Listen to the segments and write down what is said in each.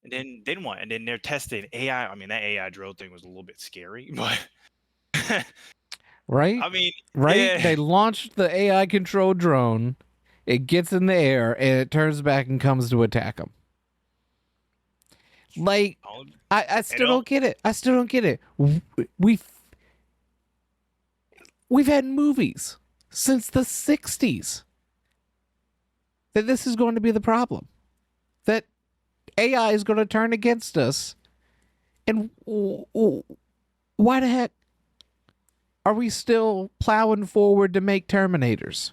And then what? And then they're testing AI. I mean, that AI drill thing was a little bit scary, but Right? I mean, Right? yeah. They launched the AI controlled drone. It gets in the air and it turns back and comes to attack them. Like, Oh, I you still know, don't get it. I still don't get it. We've we've had movies since the 60s that this is going to be the problem. That AI is going to turn against us. And why the heck are we still plowing forward to make Terminators?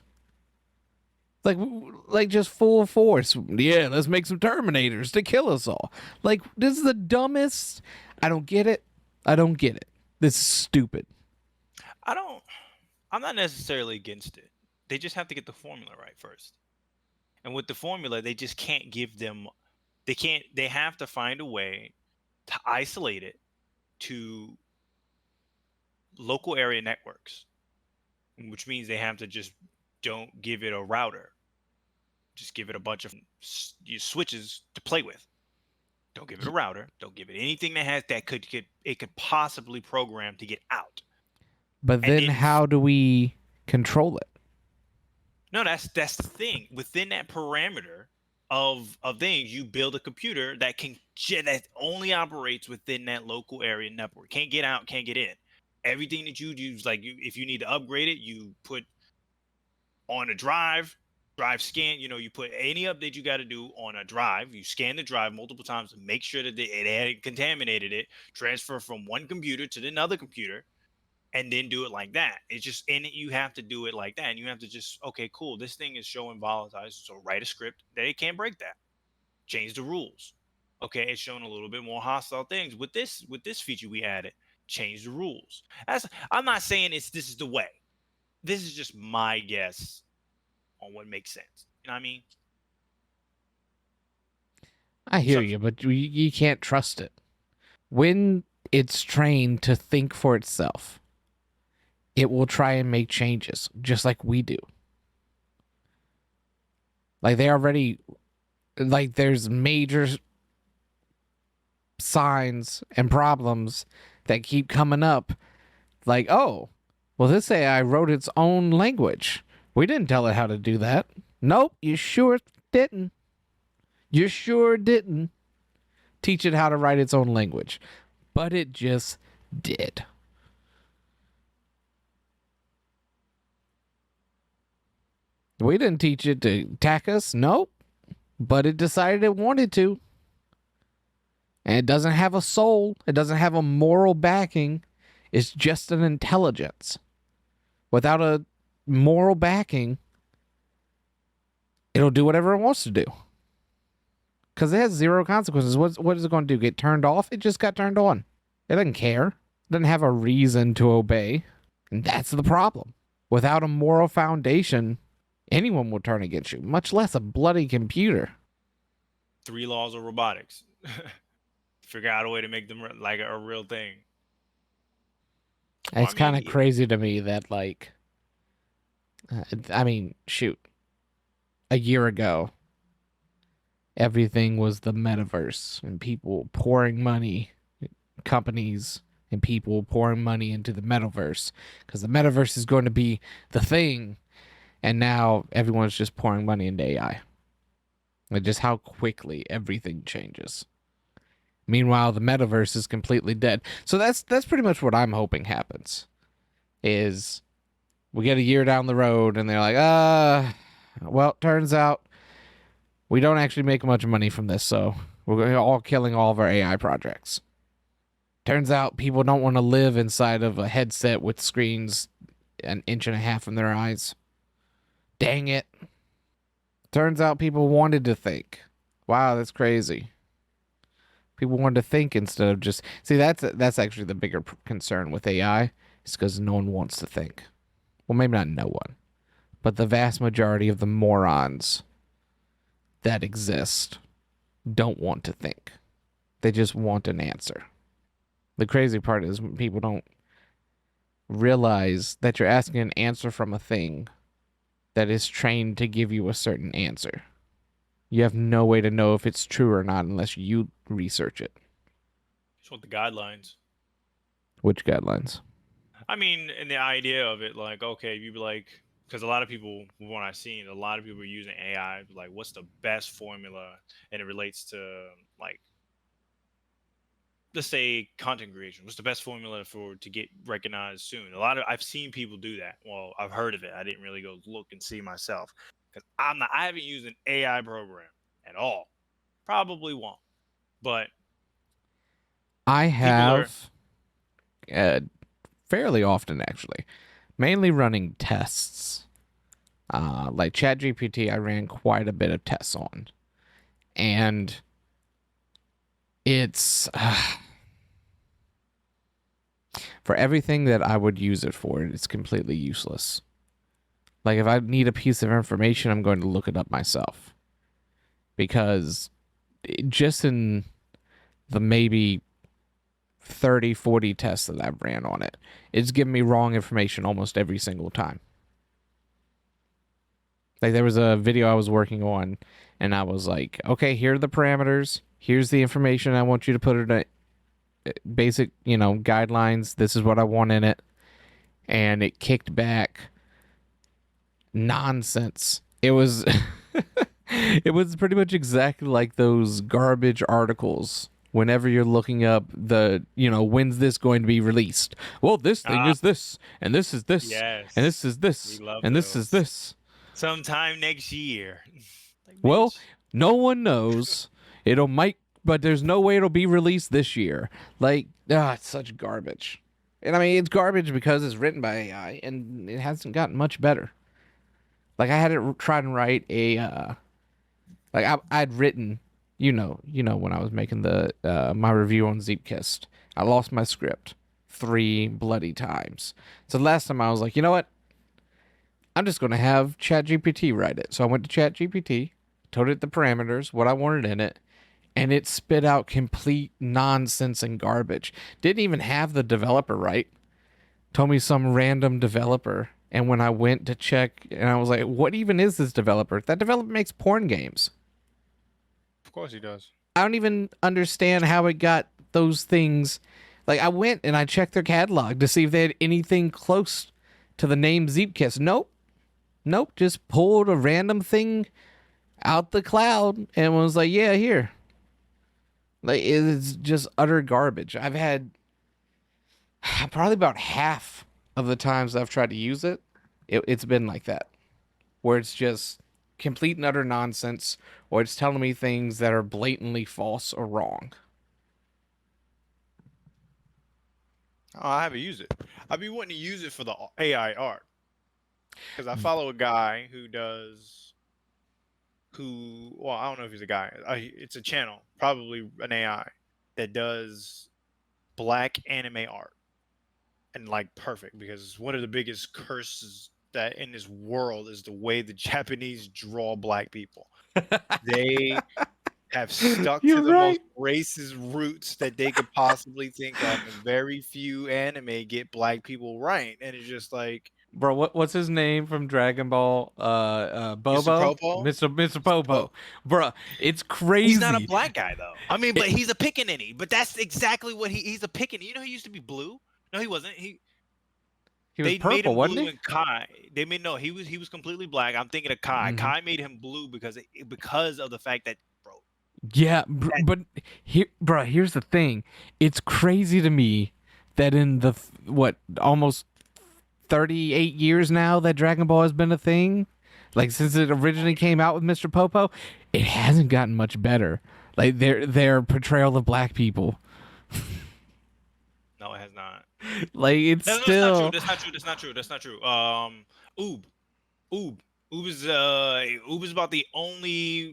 Like just full force. Yeah, let's make some Terminators to kill us all. Like, this is the dumbest. I don't get it. I don't get it. This is stupid. I don't. I'm not necessarily against it. They just have to get the formula right first. And with the formula, they just can't give them. They can't. They have to find a way to isolate it to local area networks, which means they have to just don't give it a router. Just give it a bunch of switches to play with. Don't give it a router. Don't give it anything that has that could possibly program to get out. But And then then how do we control it? no, that's the thing. Within that parameter of things, you build a computer that that only operates within that local area network. Can't get out, can't get in. Everything that you use, like if you need to upgrade it, you put on a drive scan. You put any update you got to do on a drive. You scan the drive multiple times to make sure that it had contaminated it. Transfer from one computer to another computer and then do it like that. It's just in it, you have to do it like that. And you have to just, okay, cool. This thing is showing volatile. So write a script that it can't break that. Change the rules. Okay, it's showing a little bit more hostile things. With this feature we added, change the rules. I'm not saying this is the way. This is just my guess on what makes sense. You know what I mean? I hear So you, but you can't trust it. When it's trained to think for itself, it will try and make changes just like we do. Like, they already, like, there's major signs and problems that keep coming up. Like, oh, well, this AI wrote its own language. We didn't tell it how to do that. Nope, you sure didn't. You sure didn't teach it how to write its own language. But it just did. We didn't teach it to attack us. Nope. But it decided it wanted to. And it doesn't have a soul. It doesn't have a moral backing. It's just an intelligence. Without a moral backing, it'll do whatever it wants to do. Because it has zero consequences. What is it going to do? Get turned off? It just got turned on. It doesn't care. It doesn't have a reason to obey. And that's the problem. Without a moral foundation, anyone will turn against you, much less a bloody computer. 3 laws of robotics. Figure out a way to make them like a real thing. Well, I It's kind mean, of crazy to me that, like, I mean, shoot, a year ago, everything was the metaverse and people pouring money, companies and people pouring money into the metaverse because the metaverse is going to be the thing. And now everyone's just pouring money into AI. Like, just how quickly everything changes. Meanwhile, the metaverse is completely dead. So that's pretty much what I'm hoping happens. Is we get a year down the road and they're like, well, turns out we don't actually make much money from this, so we're all killing all of our AI projects. Turns out people don't want to live inside of a headset with screens an inch and a half from their eyes. Dang it. Turns out people wanted to think. Wow, that's crazy. People wanted to think instead of just see. That's actually the bigger concern with AI. Is because no one wants to think. Well, maybe not no one, but the vast majority of the morons that exist don't want to think. They just want an answer. The crazy part is when people don't realize that you're asking an answer from a thing that is trained to give you a certain answer. You have no way to know if it's true or not unless you research it. Just want the guidelines. Which guidelines? I mean, and the idea of it, like, okay, you'd be like, because a lot of people, from what I've seen, a lot of people are using AI, like, what's the best formula? And it relates to, like, let's say content creation. What's the best formula for to get recognized soon? I've seen people do that. Well, I've heard of it. I didn't really go look and see myself because I haven't used an AI program at all. Probably won't. But I people are have uh, fairly often, actually, mainly running tests. Like ChatGPT, I ran quite a bit of tests on, and it's for everything that I would use it for, it's completely useless. Like if I need a piece of information, I'm going to look it up myself because just in the maybe 30, 40 tests that I've ran on it, it's given me wrong information almost every single time. Like there was a video I was working on and I was like, okay, here are the parameters. Here's the information I want you to put in a basic, guidelines. This is what I want in it. And it kicked back nonsense. It was it was pretty much exactly like those garbage articles whenever you're looking up when's this going to be released. Well, this thing ah is this, and this is this, and this yes, is we this, love and this is those. this. Sometime next year. Like Well, bitch. no one knows. It'll might but there's no way it'll be released this year. Like, it's such garbage. And I mean, it's garbage because it's written by AI and it hasn't gotten much better. Like I had to try and write I'd written, when I was making the my review on Zeepkist, I lost my script 3 bloody times. So last time I was like, you know what? I'm just gonna have ChatGPT write it. So I went to ChatGPT, told it the parameters, what I wanted in it, and it spit out complete nonsense and garbage. Didn't even have the developer right. Told me some random developer. And when I went to check, and I was like, what even is this developer? That developer makes porn games. Of course he does. I don't even understand how it got those things. Like, I went and I checked their catalog to see if they had anything close to the name Zeepkiss. Nope. Nope. Just pulled a random thing out the cloud and was like, yeah, here. Like, it's just utter garbage. I've had probably about half of the times I've tried to use it, it's been like that, where it's just complete and utter nonsense, or it's telling me things that are blatantly false or wrong. Oh, I haven't used it. I've been wanting to use it for the AI art because I follow a guy well, I don't know if he's a guy. It's a channel, probably an AI that does black anime art and like perfect because one of the biggest curses that in this world is the way the Japanese draw black people. They have stuck to You're the most right. racist roots that they could possibly think of, and very few anime get black people right. And it's just like Bro, what's his name from Dragon Ball? Mr. Bobo? Popo. Mr. Mr. Popo. Popo. Bruh, it's He's not a crazy. black guy though. I mean, but It, he's a pickaninny. But that's exactly what he's a pickaninny. You know, he used to be blue. No, he wasn't. he was They made purple, him wasn't blue he? in Kai. They made no. He was completely black. I'm thinking of Kai. Hmm. Kai made him blue because of the fact that bro. Yeah, That, but here, bro, here's the thing. It's crazy to me that in the what almost 38 years now that Dragon Ball has been a thing, like since it originally came out with Mr. Popo, it hasn't gotten much better. Like their portrayal of black people, no, it has not. like it's No, it's not true. still. That's not true. That's not true. That's not true. Oob, Oob, Oob is about the only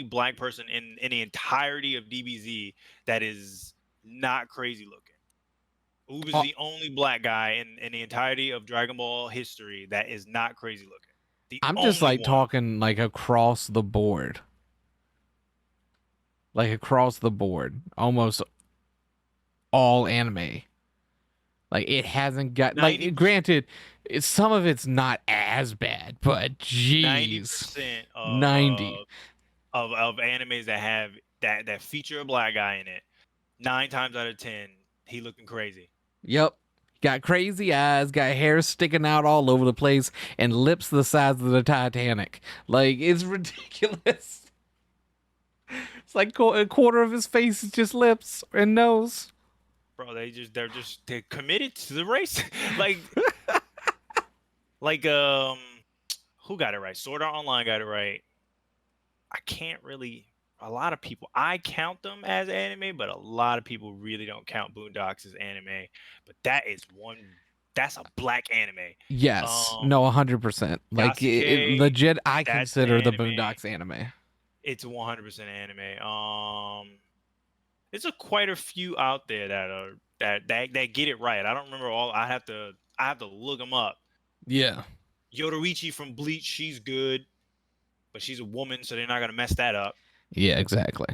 black person in the entirety of DBZ that is not crazy looking. Oob is uh, the only black guy in the entirety of Dragon Ball history that is not crazy looking. The I'm just only like one. talking like across the board, like across the board, almost all anime. Like it hasn't got 90 like granted, some of it's not as bad, but ninety jeez, percent 90. of animes that have that feature a black guy in it, 9 times out of 10, he looking crazy. Yep. Got crazy eyes, got hair sticking out all over the place, and lips the size of the Titanic. Like it's ridiculous. It's like a quarter of his face is just lips and nose. Bro, they're committed to the race. like like who got it right? Sword Art Online got it right. I can't really. A lot of people, I count them as anime, but a lot of people really don't count Boondocks as anime. But that is one. That's a black anime. Yes, no, 100%. Like Yasuke, legit, I that's an consider the anime. Boondocks anime. It's 100% anime. There's quite a few out there that are that get it right. I don't remember all. I have to look them up. Yeah. Yoruichi from Bleach, she's good, but she's a woman, so they're not gonna mess that up. Yeah, exactly.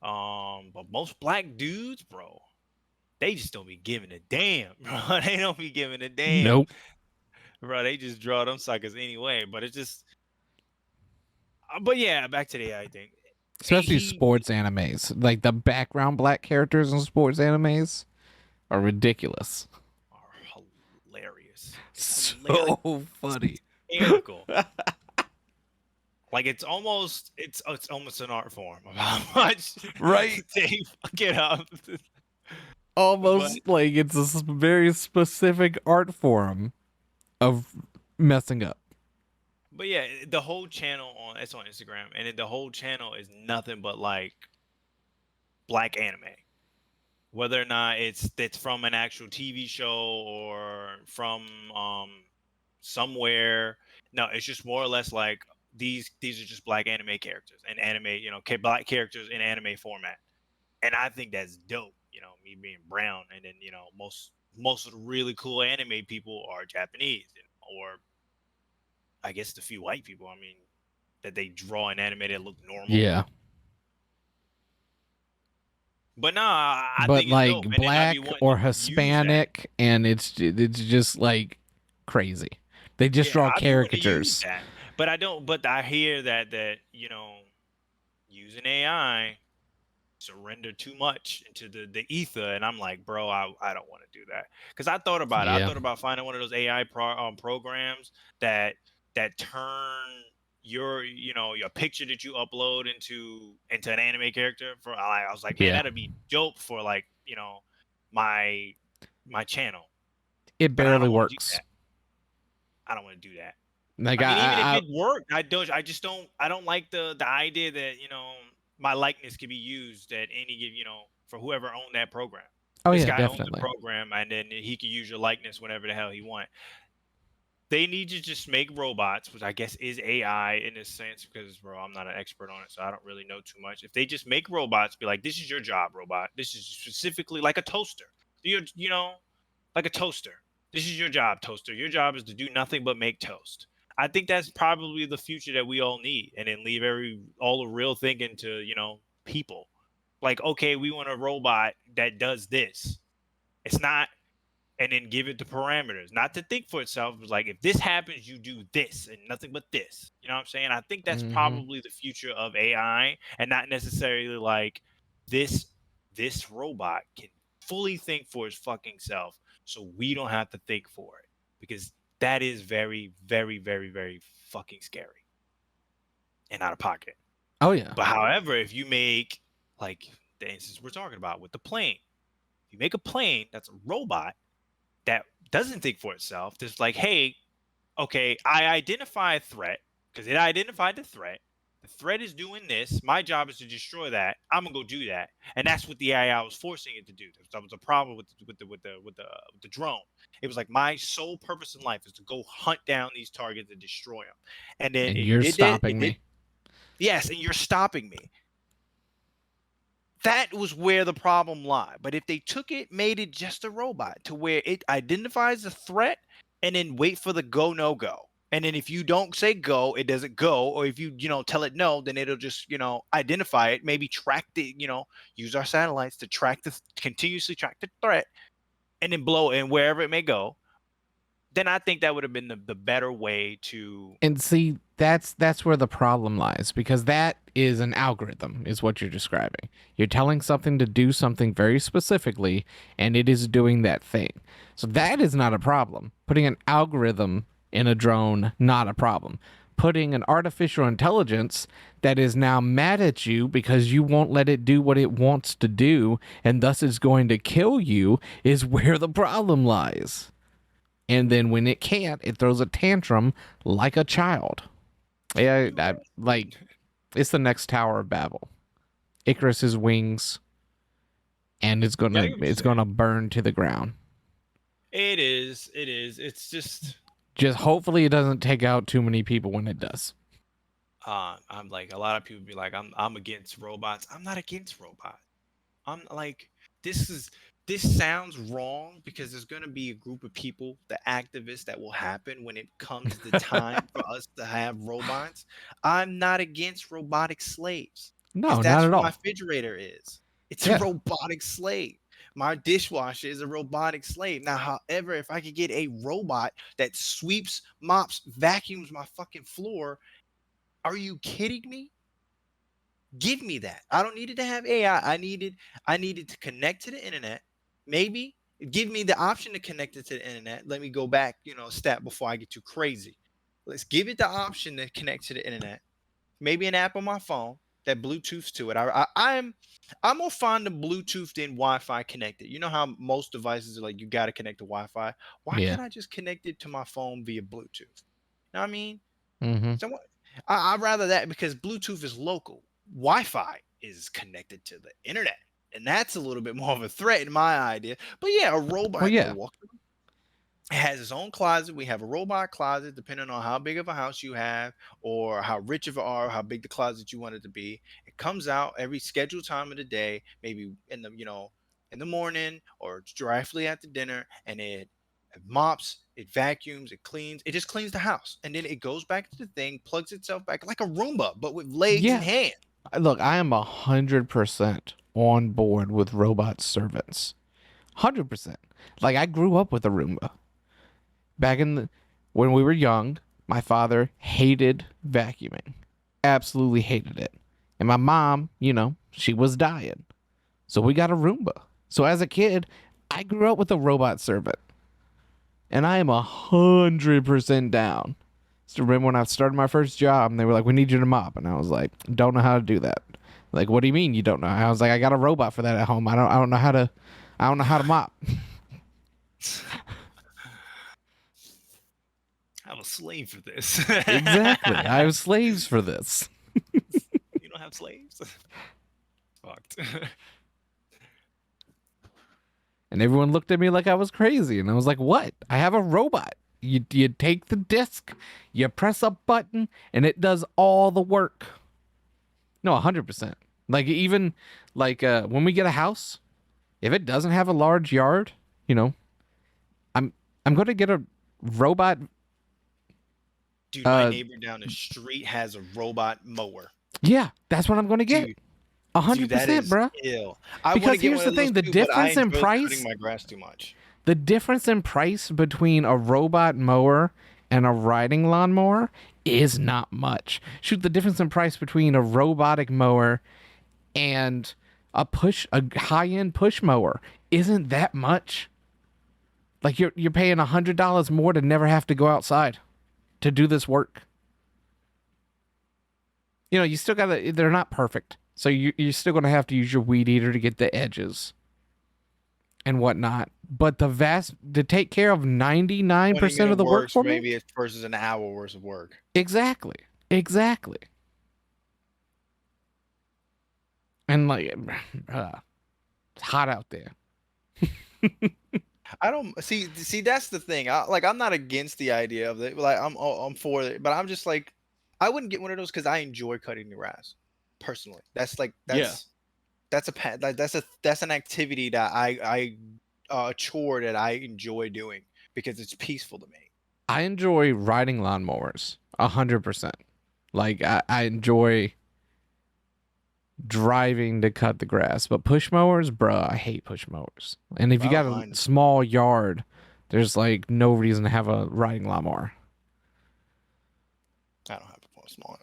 But most black dudes, bro, they just don't be giving a damn, bro. They don't be giving a damn. Nope. Bro, they just draw them suckers anyway. But it's just, but yeah, back to the AI thing. Especially sports animes. Like the background black characters in sports animes are ridiculous. Are hilarious. So funny. Hysterical. Like it's almost an art form of how much Right. they fuck it up. Almost like it's a very specific art form of messing up. But yeah, the whole channel it's on Instagram, and the whole channel is nothing but like black anime. Whether or not it's from an actual TV show or from somewhere, no, it's just more or less like these are just black anime characters and anime, black characters in anime format. And I think that's dope, me being brown, and then most of the really cool anime people are Japanese, or I guess the few white people, I mean, that they draw an anime that look normal. Yeah. But nah, I but think it's like dope, black or Hispanic, and it's just like crazy. They just draw caricatures. But I don't. But I hear that using AI surrender too much into the ether, and I'm like, bro, I don't want to do that, because I thought about it. I thought about finding one of those AI programs that turn your picture that you upload into an anime character. I was like, man, that'd be dope for like my channel. It barely works. I don't want to do that. Like even if it worked, I don't like the idea that my likeness can be used at any for whoever owned that program. This guy owns the program, and then he can use your likeness whenever the hell he wants. They need to just make robots, which I guess is AI in a sense, because, bro, I'm not an expert on it, so I don't really know too much. If they just make robots, be like, this is your job, robot. This is specifically like a toaster. Like a toaster. This is your job, toaster. Your job is to do nothing but make toast. I think that's probably the future that we all need, and then leave all the real thinking to, people. Like, okay, we want a robot that does this. It's not. And then give it the parameters, not to think for itself. It's like, if this happens, you do this and nothing but this. You know what I'm saying? I think that's probably the future of AI, and not necessarily like this robot can fully think for its fucking self, so we don't have to think for it, because that is very, very, very, very fucking scary and out of pocket. Oh yeah. But however, if you make, like the instance we're talking about with the plane, if you make a plane that's a robot that doesn't think for itself, just like, hey, okay, I identify a threat, because it identified the threat. The threat is doing this. My job is to destroy that. I'm gonna go do that, and that's what the AI was forcing it to do. That was a problem with the drone. It was like, my sole purpose in life is to go hunt down these targets and destroy them. And then you're stopping me. Yes, and you're stopping me. That was where the problem lied. But if they took it, made it just a robot to where it identifies the threat and then wait for the go, no go. And then if you don't say go, it doesn't go. Or if you, tell it no, then it'll just, identify it, maybe track the, use our satellites to continuously track the threat and then blow it and wherever it may go. Then I think that would have been the better way to. And see, that's where the problem lies, because that is an algorithm, is what you're describing. You're telling something to do something very specifically, and it is doing that thing. So that is not a problem. Putting an algorithm in a drone, not a problem. Putting an artificial intelligence that is now mad at you because you won't let it do what it wants to do, and thus is going to kill you, is where the problem lies. And then when it can't, it throws a tantrum like a child. Yeah, like it's the next Tower of Babel. Icarus's wings, and it's gonna burn to the ground. It is. It's just hopefully it doesn't take out too many people when it does. I'm like, a lot of people be like, I'm against robots. I'm not against robots. I'm like, this sounds wrong because there's going to be a group of people, the activists, that will happen when it comes the time for us to have robots. I'm not against robotic slaves. No, That's not at what all. my refrigerator is. It's Yeah. a robotic slave. My dishwasher is a robotic slave. Now, however, if I could get a robot that sweeps, mops, vacuums my fucking floor, are you kidding me? Give me that. I don't need it to have AI. I needed to connect to the internet. Maybe give me the option to connect it to the internet. Let me go back, a step before I get too crazy. Let's give it the option to connect to the internet. Maybe an app on my phone that Bluetooths to it. I'm more fond of Bluetooth than Wi-Fi connected. You know how most devices are like, you got to connect to Wi-Fi. Why Yeah. can't I just connect it to my phone via Bluetooth? You know what I mean? Mm-hmm. So I'd rather that, because Bluetooth is local. Wi-Fi is connected to the internet, and that's a little bit more of a threat in my idea. But yeah, a robot. Well, yeah. It has its own closet. We have a robot closet, depending on how big of a house you have, or how rich of it are, how big the closet you want it to be. It comes out every scheduled time of the day, maybe in the morning or directly after dinner, and it mops, it vacuums, it cleans, it just cleans the house, and then it goes back to the thing, plugs itself back like a Roomba, but with legs and hands. Look, I am 100% on board with robot servants. 100%. Like, I grew up with a Roomba. Back when we were young, my father hated vacuuming. Absolutely hated it. And my mom, she was dying. So we got a Roomba. So as a kid, I grew up with a robot servant. And I am 100% down. So remember when I started my first job and they were like, we need you to mop. And I was like, don't know how to do that. Like, what do you mean you don't know? I was like, I got a robot for that at home. I don't know how to mop. I have a slave for this. Exactly. I have slaves for this. You don't have slaves? Fucked. And everyone looked at me like I was crazy. And I was like, what? I have a robot. You take the disc, you press a button, and it does all the work. No, 100%. Like, even like when we get a house, if it doesn't have a large yard, I'm going to get a robot. Dude, my neighbor down the street has a robot mower. Yeah, that's what I'm going to get. 100%, bro. Ill. Because here's the thing: the difference in price. Cutting my grass too much. The difference in price between a robot mower and a riding lawnmower is not much. Shoot, the difference in price between a robotic mower and a high-end push mower isn't that much. Like, you're paying $100 more to never have to go outside to do this work. You still gotta. They're not perfect, so you're still gonna have to use your weed eater to get the edges and whatnot. But to take care of 99% of the work for me, maybe it's versus an hour worth of work. Exactly. And like, it's hot out there. I don't see. That's the thing. I'm not against the idea of it. Like, I'm for it, but I'm just like, I wouldn't get one of those because I enjoy cutting the grass. Personally, that's an activity that a chore that I enjoy doing because it's peaceful to me. I enjoy riding lawnmowers 100%. Like I enjoy driving to cut the grass, but push mowers, bruh, I hate push mowers. And if I you don't got a mind. small yard, there's like no reason to have a riding lawnmower. I don't have a point small.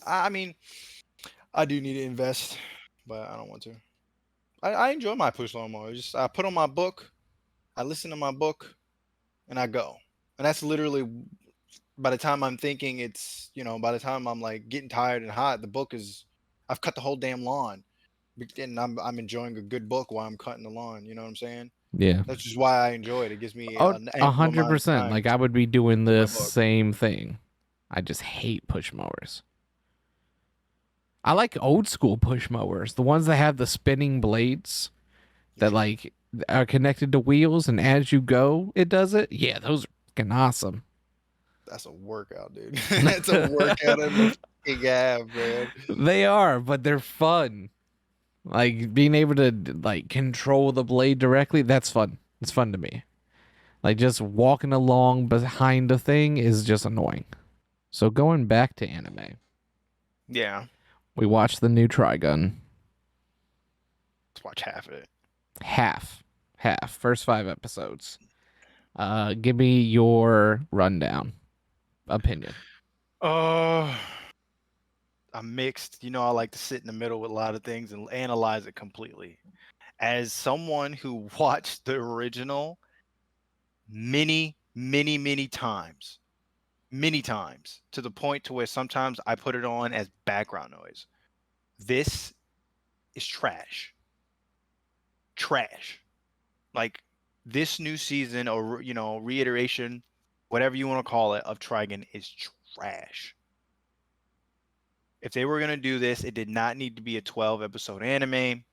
I mean, I do need to invest, but I don't want to. I enjoy my push lawnmower. Just I put on my book, I listen to my book, and I go. And that's literally by the time I'm thinking it's, by the time I'm like getting tired and hot, the book is I've cut the whole damn lawn. And I'm enjoying a good book while I'm cutting the lawn, you know what I'm saying? Yeah. That's just why I enjoy it. It gives me Oh, an a ample hundred amount of percent. time Like to I would be doing read my the book. same thing. I just hate push mowers. I like old school push mowers, the ones that have the spinning blades that Yeah, like are connected to wheels, and as you go, it does it. Yeah, those are fucking awesome. that's a workout, dude. That's a workout in the fucking ass, man. They are, but they're fun. Like being able to like control the blade directly, that's fun. It's fun to me. Like just walking along behind a thing is just annoying. So going back to anime, Yeah, we watched the new Trigun. let's watch half of it. Half, half, first 5 episodes. Give me your rundown opinion. Uh, I'm mixed. I like to sit in the middle with a lot of things and analyze it completely. As someone who watched the original many times, to the point to where sometimes I put it on as background noise. This is trash. Trash. Like this new season or reiteration, whatever you want to call it, of Trigun is trash. If they were going to do this, it did not need to be a 12 episode anime.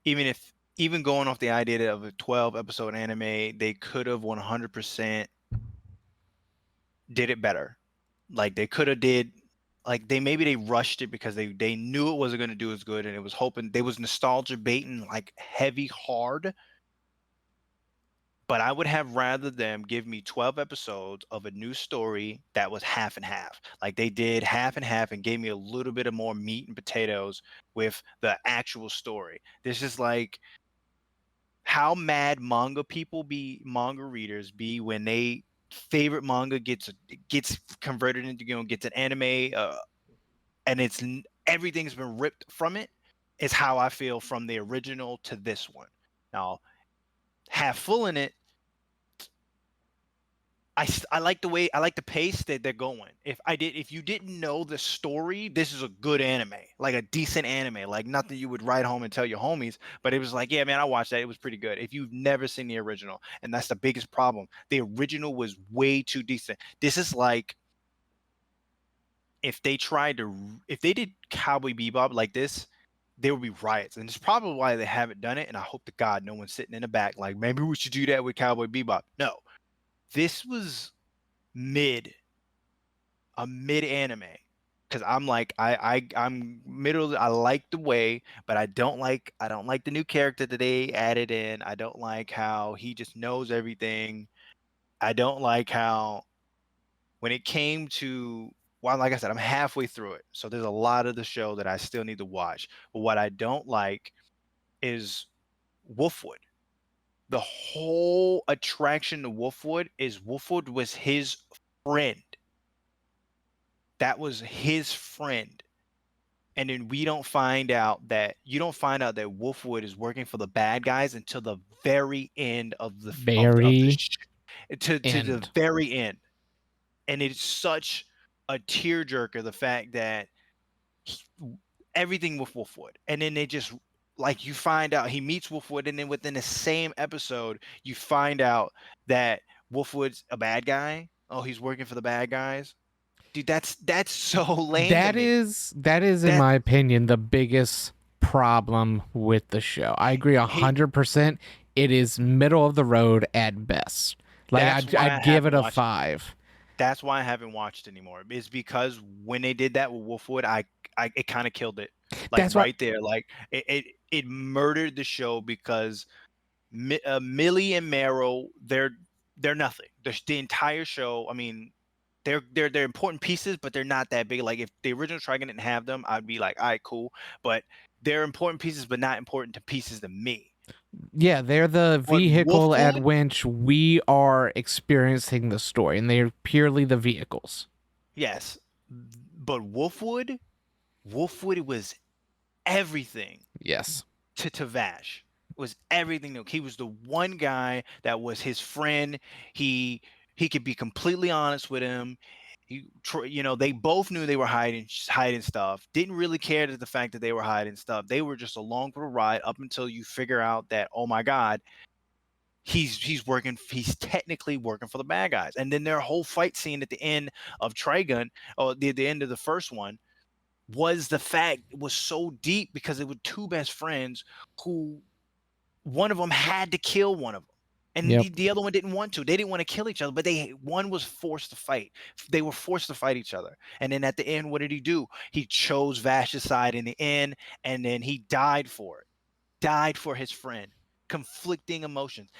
Even going off the idea of a 12 episode anime, they could have 100% did it better. Like they could have did like they rushed it because they knew it wasn't going to do as good, and it was hoping they was nostalgia baiting like heavy hard. But I would have rather them give me 12 episodes of a new story that was half and half. Like they did half and half and gave me a little bit of more meat and potatoes with the actual story. This is like how mad manga readers be when they favorite manga gets converted into gets an anime and everything's been ripped from it is how I feel from the original to this one. Now, half full in it, I like the pace that they're going. If you didn't know the story, this is a good anime, like a decent anime, like nothing you would write home and tell your homies. But it was like, yeah, man, I watched that. It was pretty good. If you've never seen the original, and that's the biggest problem, the original was way too decent. This is like if they did Cowboy Bebop like this, there would be riots, and it's probably why they haven't done it. And I hope to God no one's sitting in the back like maybe we should do that with Cowboy Bebop. No, this was mid a mid anime because I'm like I'm middle. I like the way, but I don't like the new character that they added in. I don't like how he just knows everything. I don't like how when it came to like I said, I'm halfway through it, so there's a lot of the show that I still need to watch. But what I don't like is Wolfwood. The whole attraction to Wolfwood is Wolfwood was his friend. That was his friend. And then you don't find out that Wolfwood is working for the bad guys until the very end of Very to the end. very end. And it's such a tearjerker, the fact that he- everything with Wolfwood. And then they just like you find out he meets Wolfwood, and then within the same episode, you find out that Wolfwood's a bad guy. Oh, he's working for the bad guys. Dude, that's so lame to me. That is in That my opinion the biggest problem with the show. I agree hey, 100%. It is middle of the road at best. Like that's why I I'd give it haven't a watched. 5. That's why I haven't watched anymore. It's because when they did that with Wolfwood, I it kind of killed it. Like That's what right there, like it murdered the show because Millie and Meryl, they're nothing. The entire show. I mean, they're important pieces, but they're not that big. Like if the original Trigun didn't have them, I'd be like, all right, cool. But they're important pieces, but not important to pieces to me. Yeah, they're the But vehicle at Wolfwood, which we are experiencing the story, and they're purely the vehicles. yes, but Wolfwood was everything Yes. to Vash. Was everything. He was the one guy that was his friend. He could be completely honest with him. They both knew they were hiding stuff. Didn't really care that the fact that they were hiding stuff. They were just along for the ride up until you figure out that, oh my God, he's technically working for the bad guys. And then their whole fight scene at the end of Trigun, or the end of the first one, was so deep because it were two best friends who one of them had to kill one of them. And Yep. the other one didn't want to. They didn't want to kill each other, but one was forced to fight. They were forced to fight each other. And then at the end, what did he do? He chose Vash's side in the end, and then he died for it. Died for his friend. Conflicting emotions.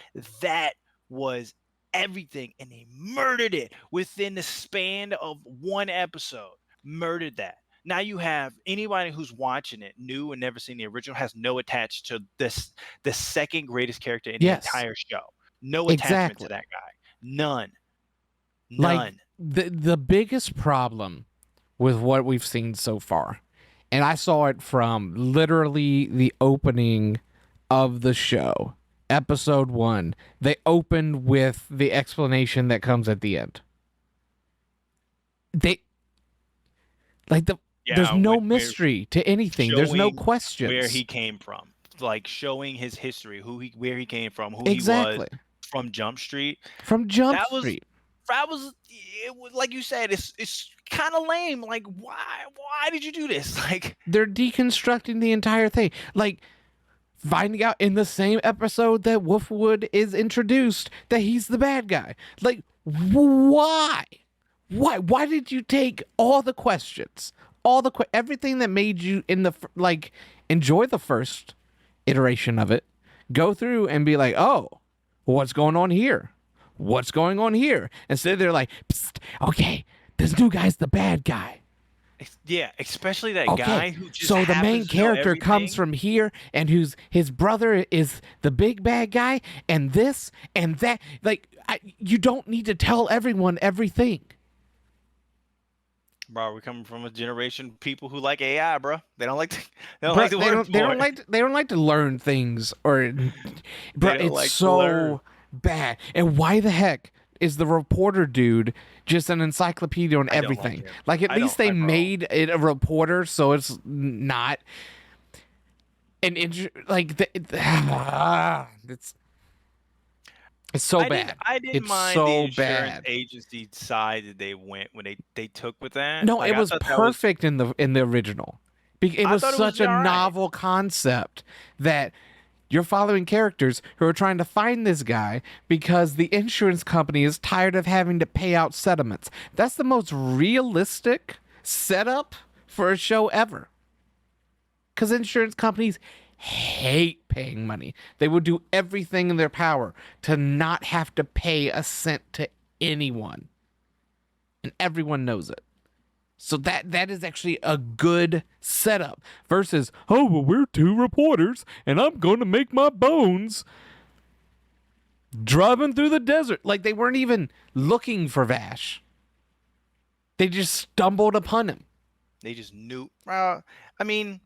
That was everything. And they murdered it within the span of one episode. Murdered that. Now you have anybody who's watching it, new and never seen the original, has no attached to the second greatest character in the Yes. entire show. No attachment to that guy. None. Like the biggest problem with what we've seen so far, and I saw it from literally the opening of the show, episode 1. They opened with the explanation that comes at the end. There's no mystery to anything. There's no questions. Where he came from, like showing his history, where he came from, who exactly. he was from Jump Street. From Jump Street. That was like you said. It's kind of lame. Like why did you do this? Like they're deconstructing the entire thing. Like finding out in the same episode that Wolfwood is introduced that he's the bad guy. Like why? Why did you take all the questions? Everything that made you enjoy the first iteration of it, go through and be like, oh, what's going on here? What's going on here? Instead, they're like, psst, okay, this new guy's the bad guy. Yeah, especially that guy who just so the main character comes from here, and his brother is the big bad guy, and this and that. Like, you don't need to tell everyone everything. Bro, we're coming from a generation of people who like AI, bro. They don't like to. They don't like to learn things, or, bro. It's so bad. And why the heck is the reporter dude just an encyclopedia on everything? Like at least they made it a reporter, so it's not an It's so bad. I didn't mind the insurance agency side that they went when they took with that. No, it was perfect in the original. It was such a novel concept that you're following characters who are trying to find this guy because the insurance company is tired of having to pay out settlements. That's the most realistic setup for a show ever. Because insurance companies hate paying money. They would do everything in their power to not have to pay a cent to anyone. And everyone knows it. So that is actually a good setup versus, oh, well, we're two reporters and I'm going to make my bones driving through the desert. Like they weren't even looking for Vash. They just stumbled upon him. They just knew. I mean,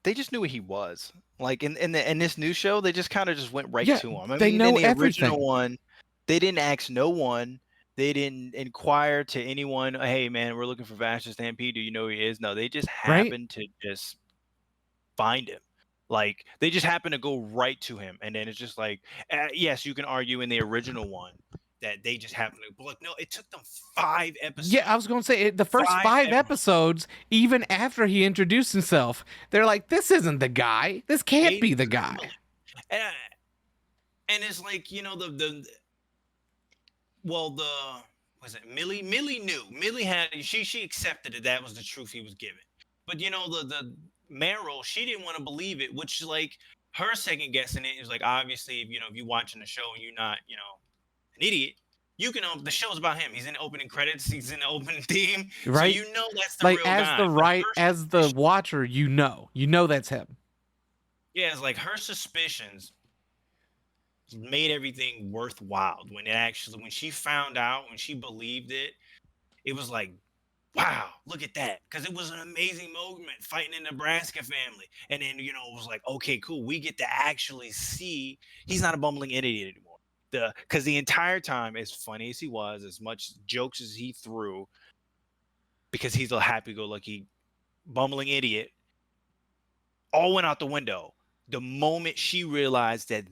they just knew what he was. Like in this new show, they just kind of just went right to him. They know in the everything. Original one, they didn't ask no one. They didn't inquire to anyone. Hey, man, we're looking for Vash the Stampede. Do you know who he is? No, they just happened to just find him. Like they just happened to go right to him, and then it's just like, yes, you can argue in the original one that they just happened to. But look, no, it took them 5 episodes. Yeah, I was going to say the first 5 episodes, even after he introduced himself, they're like, this isn't the guy. This can't be the guy. And it's like, was it Millie? Millie knew. Millie had she accepted that was the truth he was given. But the Meryl, she didn't want to believe it, which like her second guessing it is like, obviously, if you're watching the show and you're not, an idiot, you can the show's about him. He's in the opening credits, he's in the opening theme, so Right? you know that's the Like real guy. But her as the suspicion, watcher, you know that's him. yeah, it's like her suspicions made everything worthwhile when she found out, when she believed it. It was like, wow, look at that. Because it was an amazing moment fighting in the Nebraska family. And then, it was like, okay, cool. We get to actually see he's not a bumbling idiot anymore. Because the entire time, as funny as he was, as much jokes as he threw, because he's a happy go lucky bumbling idiot, all went out the window. The moment she realized that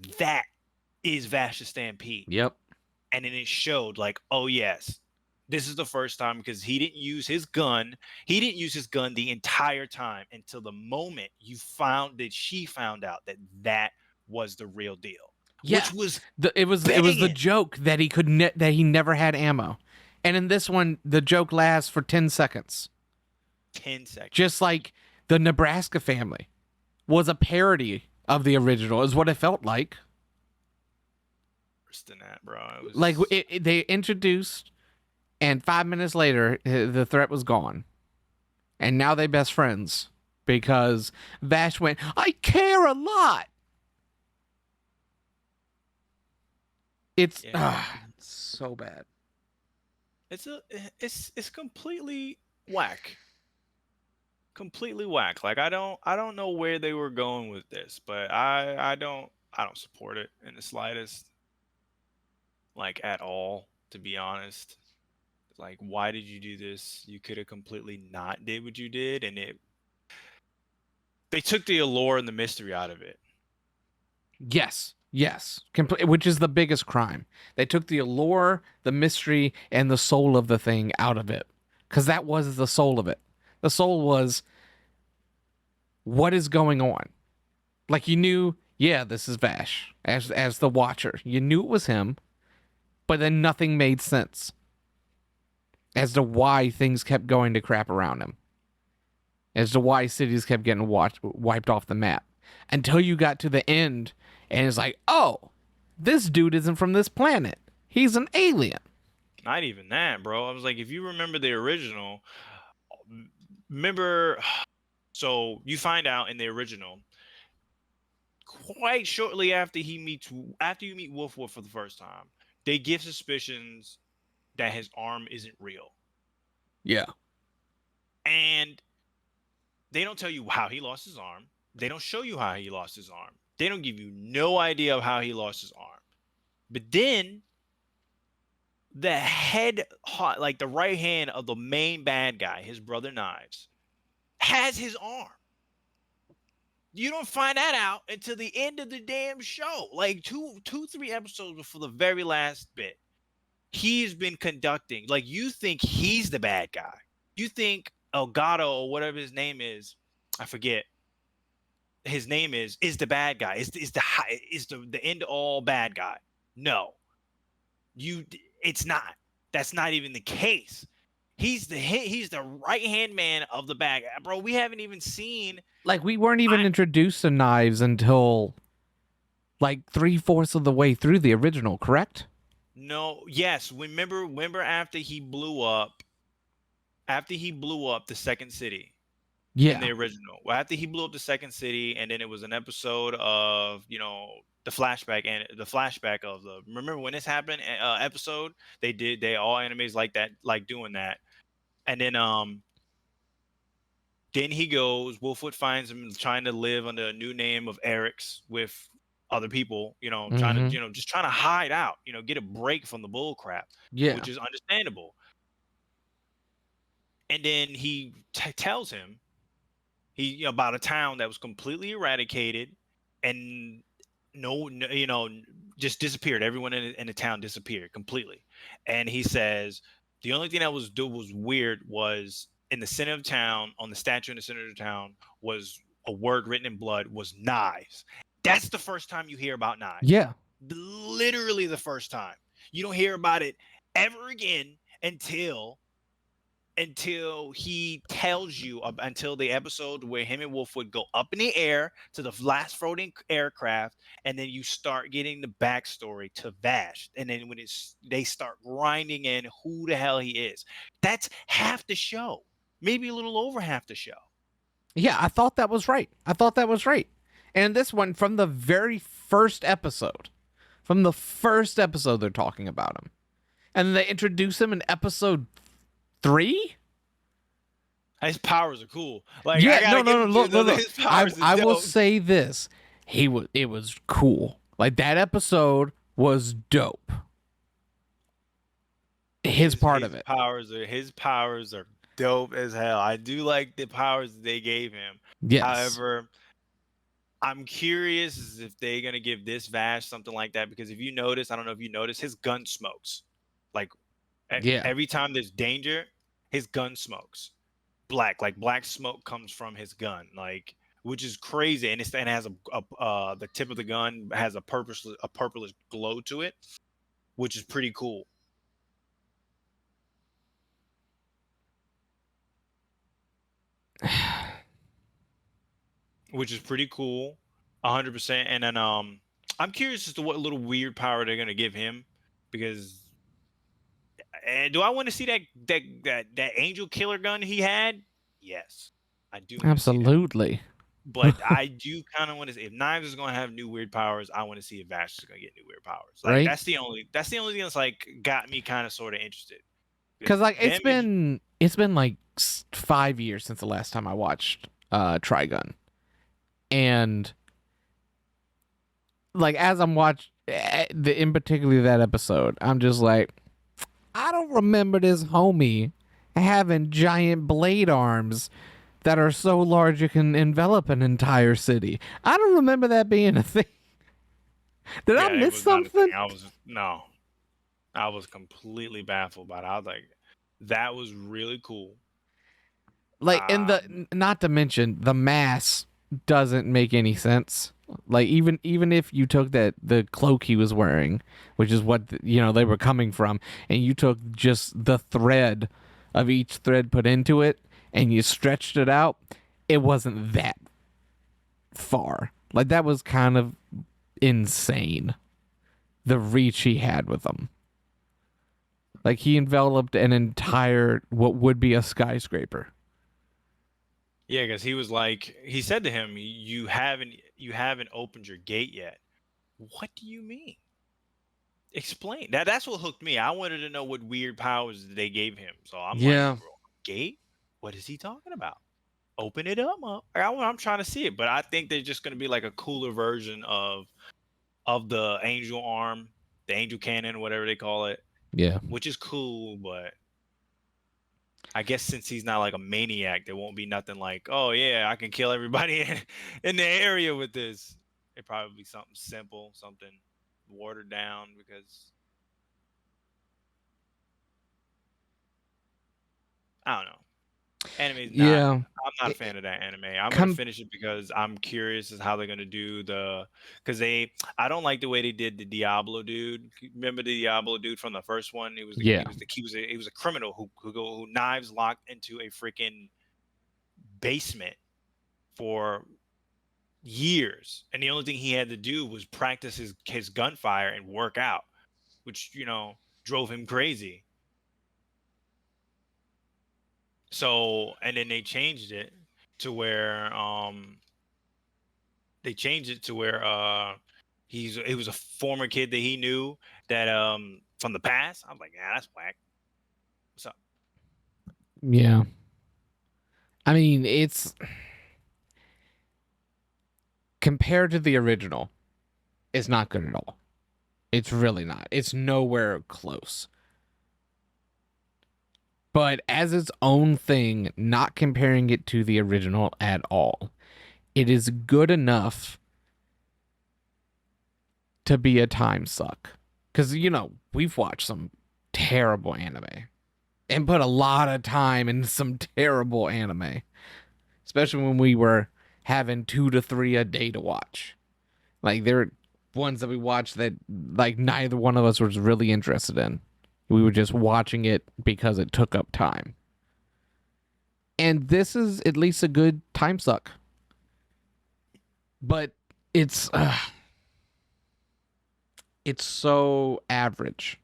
is Vash the Stampede. Yep. And then it showed like, oh, yes, this is the first time, because he didn't use his gun. He didn't use his gun the entire time until the moment she found out that was the real deal. Yeah. Which was it was the joke that he that he never had ammo. And in this one, the joke lasts for 10 seconds. 10 seconds. Just like the Nebraska family was a parody of the original, is what it felt like. Worse than that, bro. It was... Like they introduced, and 5 minutes later, the threat was gone. And now they best friends because Vash went, I care a lot. It's so bad. It's completely whack. Completely whack. Like I don't know where they were going with this, but I don't support it in the slightest. Like at all, to be honest. Like, why did you do this? You could have completely not did what you did, and they took the allure and the mystery out of it. Yes. Which is the biggest crime. They took the allure, the mystery, and the soul of the thing out of it. Because that was the soul of it. The soul was, what is going on? Like, you knew, yeah, this is Vash. As the watcher. You knew it was him, but then nothing made sense as to why things kept going to crap around him. As to why cities kept getting wiped off the map. Until you got to the end, and it's like, oh, this dude isn't from this planet. He's an alien. Not even that, bro. I was like, if you remember the original, so you find out in the original, quite shortly after you meet Wolf for the first time, they give suspicions that his arm isn't real. Yeah. And they don't tell you how he lost his arm. They don't show you how he lost his arm. They don't give you no idea of how he lost his arm. But then the right hand of the main bad guy, his brother Knives, has his arm. You don't find that out until the end of the damn show. Like 3 episodes before the very last bit. He's been conducting, like, you think he's the bad guy. You think Elgato or whatever his name is, I forget. His name is the bad guy. Is the end all bad guy. No. It's not. That's not even the case. He's the right-hand man of the bad guy. Bro, we haven't even seen, like, we weren't even introduced to Knives until like 3/4 of the way through the original, correct? No, yes. Remember after he blew up the second city. Yeah. In the original. Well, after he blew up the second city, and then it was an episode of, the flashback of the, remember when this happened episode? They all animes like that, like doing that. And then he goes, Wolfwood finds him trying to live under a new name of Eric's with other people, trying to, just trying to hide out, get a break from the bull crap. Yeah. Which is understandable. And then he tells him about a town that was completely eradicated and just disappeared. Everyone in the town disappeared completely. And he says the only thing that was weird was in the center of town, on the statue in the center of the town, was a word written in blood, was Knives. That's the first time you hear about Knives. Yeah. Literally the first time. You don't hear about it ever again until until he tells you until the episode where him and Wolf would go up in the air to the last floating aircraft, and then you start getting the backstory to Vash, and then when they start grinding in who the hell he is. That's half the show, maybe a little over half the show. Yeah, I thought that was right. I thought that was right. And this one, from the very first episode, they're talking about him. And they introduce him in episode 3? His powers are cool. Like, yeah, no. Look. His powers I will dope. say this. It was cool. Like, that episode was dope. His part of it. His powers are dope as hell. I do like the powers that they gave him. Yes. However, I'm curious if they're gonna give this Vash something like that, because if you notice, I don't know if you notice, his gun smokes. Like, Yeah. every time there's danger, his gun smokes. Like black smoke comes from his gun, like, which is crazy, and it has the tip of the gun has a purplish glow to it, which is pretty cool. Which is pretty cool, 100%. And then I'm curious as to what little weird power they're gonna give him, because do I want to see that angel killer gun he had? Yes, I do. Absolutely. But I do kind of want to see if Knives is going to have new weird powers. I want to see if Vash is going to get new weird powers. Like, right. That's the only thing that's like got me kind of sort of interested. Because like it's been like 5 years since the last time I watched Trigun, and like as I'm watching in particularly that episode, I'm just like, I don't remember this homie having giant blade arms that are so large it can envelop an entire city. I don't remember that being a thing. Did I miss something? I was completely baffled by it. I was like, that was really cool. Like, not to mention the mass doesn't make any sense. Like, even if you took the cloak he was wearing, which is what they were coming from, and you took just the thread of each thread put into it and you stretched it out, it wasn't that far. Like, that was kind of insane, the reach he had with them. Like, he enveloped an entire what would be a skyscraper. Yeah, because he said to him, you haven't opened your gate yet. What do you mean? Explain. That's what hooked me. I wanted to know what weird powers they gave him. So I'm like, bro, gate? What is he talking about? Open it up. I'm trying to see it, but I think they're just going to be like a cooler version of the angel arm, the angel cannon, whatever they call it. Yeah. Which is cool, but I guess since he's not like a maniac, there won't be nothing like, oh yeah, I can kill everybody in the area with this. It'd probably be something simple, something watered down, because I don't know. Anime's not. Yeah. I'm not a fan of that anime. I'm gonna finish it because I'm curious as how they're gonna do because I don't like the way they did the Diablo dude. Remember the Diablo dude from the first one? He was a criminal who knives locked into a freaking basement for years, and the only thing he had to do was practice his gunfire and work out, which drove him crazy. So, and then they changed it to where he was a former kid that he knew that from the past. I was like, yeah, that's whack. What's up? Yeah. I mean, it's compared to the original, it's not good at all. It's really not. It's nowhere close. But as its own thing, not comparing it to the original at all, it is good enough to be a time suck. Because, we've watched some terrible anime and put a lot of time in some terrible anime, especially when we were having 2 to 3 a day to watch. Like, there are ones that we watched that, like, neither one of us was really interested in. We were just watching it because it took up time. And this is at least a good time suck. But it's so average.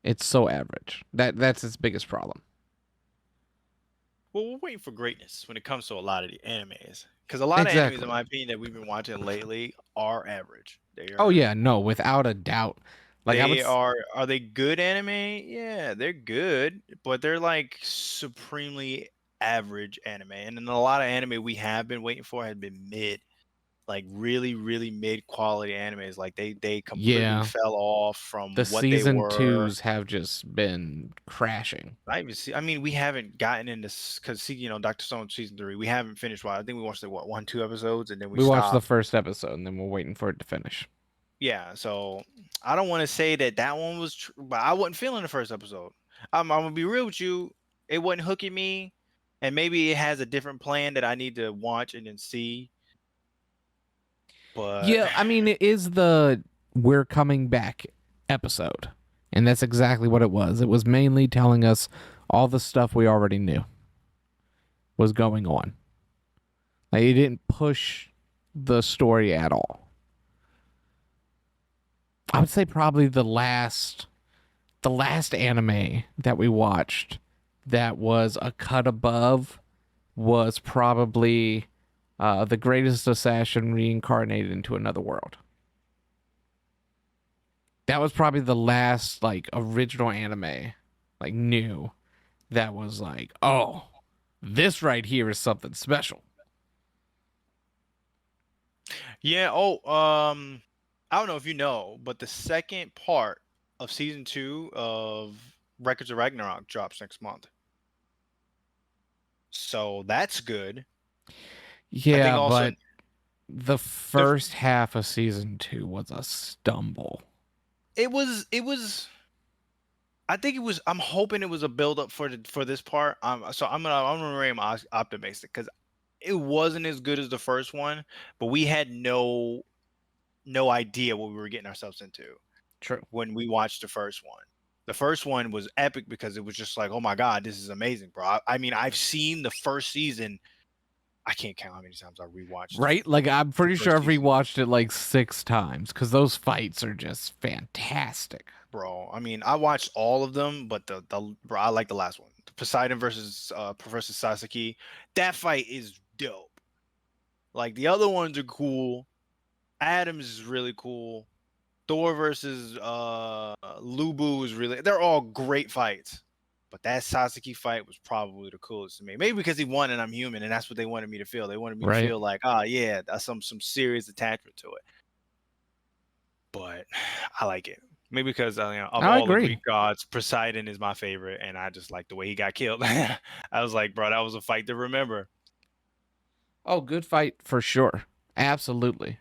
It's so average. That's its biggest problem. Well, we're waiting for greatness when it comes to a lot of the animes, because a lot of animes, in my opinion, that we've been watching lately are average. They are. Oh yeah, no, without a doubt. Like They are. Are they good anime? Yeah, they're good, but they're like supremely average anime. And then a lot of anime we have been waiting for has been mid, like really, really mid quality animes. Like they completely fell off from the what they season were. 2s have just been crashing. I mean, we haven't gotten into because Dr. Stone season 3. We haven't finished. I think we watched like what 1, 2 episodes, and then we watched the stopped. first episode, and then we're waiting for it to finish. Yeah, so I don't want to say that one was, but I wasn't feeling the first episode. I'm gonna be real with you. It wasn't hooking me, and maybe it has a different plan that I need to watch and then see. But yeah, I mean, it is the "we're coming back" episode, and that's exactly what it was. It was mainly telling us all the stuff we already knew was going on. Like, it didn't push the story at all. I would say probably the last anime that we watched that was a cut above was probably The Greatest Assassin Reincarnated into Another World. That was probably the last like original anime, like new, that was like, oh, this right here is something special. yeah, I don't know if you know, but the second part of season 2 of Records of Ragnarok drops next month. So that's good. Yeah, but the first half of season 2 was a stumble. It was. I think it was. I'm hoping it was a build up for this part. So I'm gonna remain optimistic because it wasn't as good as the first one, but we had no idea what we were getting ourselves into. True. When we watched the first one. The first one was epic because it was just like, oh my God, this is amazing, bro. I mean, I've seen the first season. I can't count how many times I rewatched. Right? Like, I'm pretty sure I've rewatched it like 6 times because those fights are just fantastic. Bro, I mean, I watched all of them, but bro, I like the last one. Poseidon versus Professor Sasaki. That fight is dope. Like, the other ones are cool. Adams is really cool. Thor versus Lubu is really, they're all great fights. But that Sasaki fight was probably the coolest to me. Maybe because he won and I'm human, and that's what they wanted me to feel. They wanted me to feel like, oh yeah, that's some serious attachment to it. But I like it. Maybe because of all the Greek gods, Poseidon is my favorite, and I just like the way he got killed. I was like, bro, that was a fight to remember. Oh, good fight for sure. Absolutely.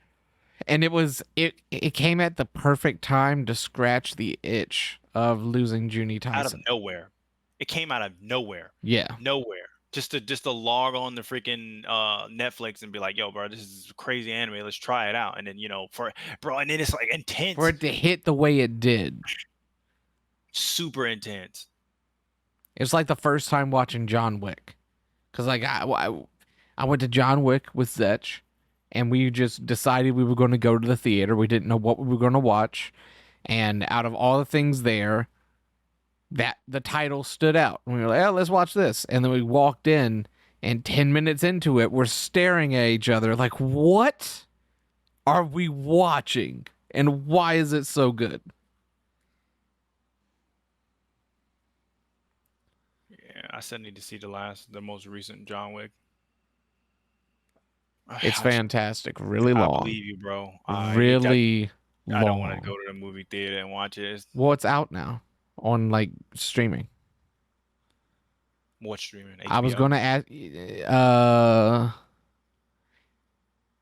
And it came at the perfect time to scratch the itch of losing Junie Tyson. Out of nowhere. It came out of nowhere. Yeah. Nowhere. Just to log on the freaking Netflix and be like, yo, bro, this is crazy anime. Let's try it out. And then, and then it's like intense. For it to hit the way it did. Super intense. It's like the first time watching John Wick. Because like I went to John Wick with Zetch, and we just decided we were going to go to the theater. We didn't know what we were going to watch. And out of all the things there, that the title stood out. And we were like, oh, let's watch this. And then we walked in, and 10 minutes into it, we're staring at each other like, what are we watching? And why is it so good? Yeah, I still need to see the most recent John Wick. It's fantastic. Really long. I believe you, bro. Really long. I don't want to go to the movie theater and watch it. Well, it's out now on like streaming. What streaming? HBO? I was going to ask.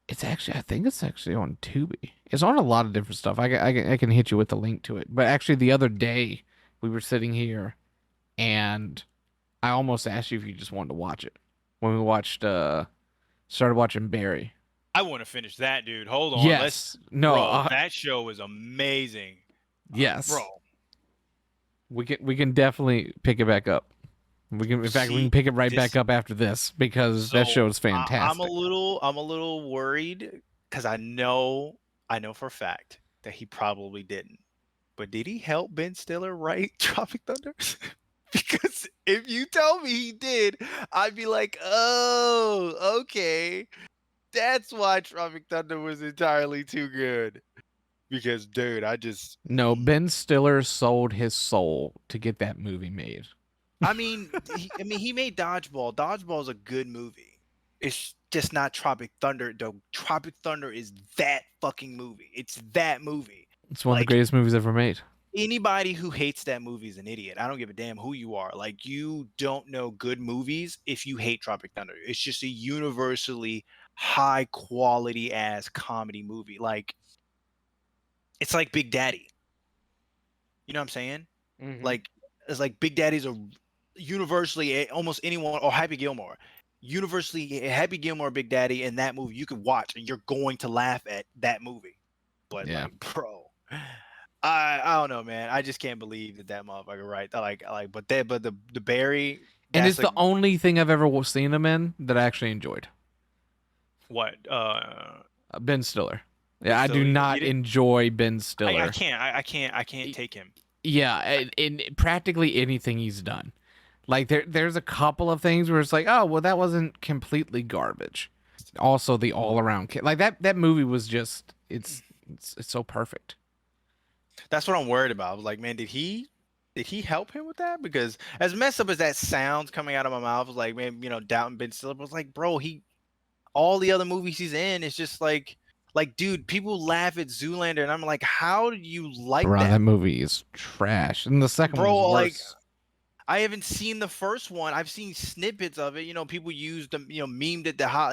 It's actually, I think it's actually on Tubi. It's on a lot of different stuff. I can hit you with the link to it. But actually, the other day we were sitting here, and I almost asked you if you just wanted to watch it when we watched. Started watching Barry. I want to finish that, dude. Hold on. Yes. Bro, that show is amazing. Yes. Bro. We can definitely pick it back up. We can, in fact, we See, can pick it right this back up after this because that so show is I'm fantastic. a little worried because I know for a fact that he probably didn't. But did he help Ben Stiller write Tropic Thunder? Because if you tell me he did, I'd be like, oh, okay. That's why Tropic Thunder was entirely too good. Because, dude, No, Ben Stiller sold his soul to get that movie made. he made Dodgeball. Dodgeball is a good movie. It's just not Tropic Thunder, though. Tropic Thunder is that fucking movie. It's that movie. It's one of the Like, greatest movies ever made. anybody who hates that movie is an idiot. I don't give a damn who you are. Like, you don't know good movies if you hate Tropic Thunder. It's just a universally high quality ass comedy movie. Like, it's like Big Daddy. You know what I'm saying? Like, it's like Big Daddy's a universally almost anyone, or Happy Gilmore. Universally, Happy Gilmore, Big Daddy, and that movie you could watch and you're going to laugh at that movie. But Yeah. like, bro, I don't know, man. I just can't believe that motherfucker, right? But the Barry, And that's it's the only thing I've ever seen him in that I actually enjoyed. what Ben Stiller. Yeah, I So do you not didn't- enjoy Ben Stiller. I can't take him. Yeah, in practically anything he's done. Like there's a couple of things where it's like, oh, well, that wasn't completely garbage. Also, the all around kid, like that movie was just it's so perfect. That's what I'm worried about. I was like, man, did he help him with that? Because as messed up as that sounds coming out of my mouth, was like, man, doubting Ben Stiller, was like, bro, all the other movies he's in is just like, dude, people laugh at Zoolander, and I'm like, how do you like Bro, that? that movie is trash, and the second Bro, one was like, worse. I haven't seen the first one. I've seen snippets of it. People used them, memed it the hell,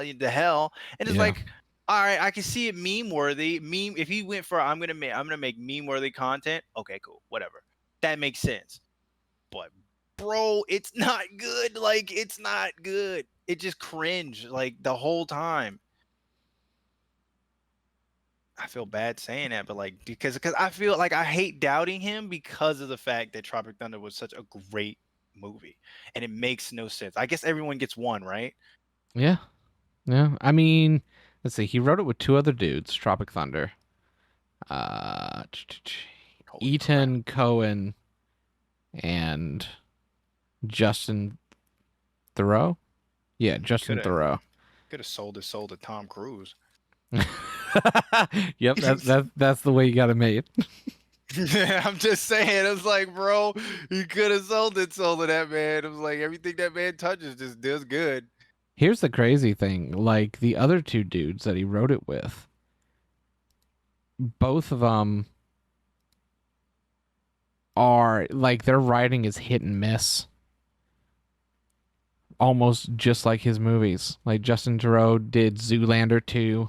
and it's Yeah. like, all right, I can see it meme worthy. If he went for I'm gonna make meme worthy content. Okay, cool, whatever, that makes sense. But bro, it's not good. Like, it's not good. It just cringe like the whole time. I feel bad saying that, but like because I feel like I hate doubting him because of the fact that Tropic Thunder was such a great movie, and it makes no sense. I guess everyone gets one, right? Yeah, yeah. I mean, let's see. He wrote it with two other dudes, Tropic Thunder. Holy Ethan Cohen and Justin Thoreau. Yeah, Justin Coulda- Thoreau. Could have sold his soul to Tom Cruise. Yep, that's the way you got it made. Yeah, I'm just saying. It was like, bro, he could have sold it soul to that man. It was like everything that man touches just does good. Here's the crazy thing: like the other two dudes that he wrote it with, both of them are like their writing is hit and miss, almost just like his movies. Like Justin Theroux did Zoolander 2,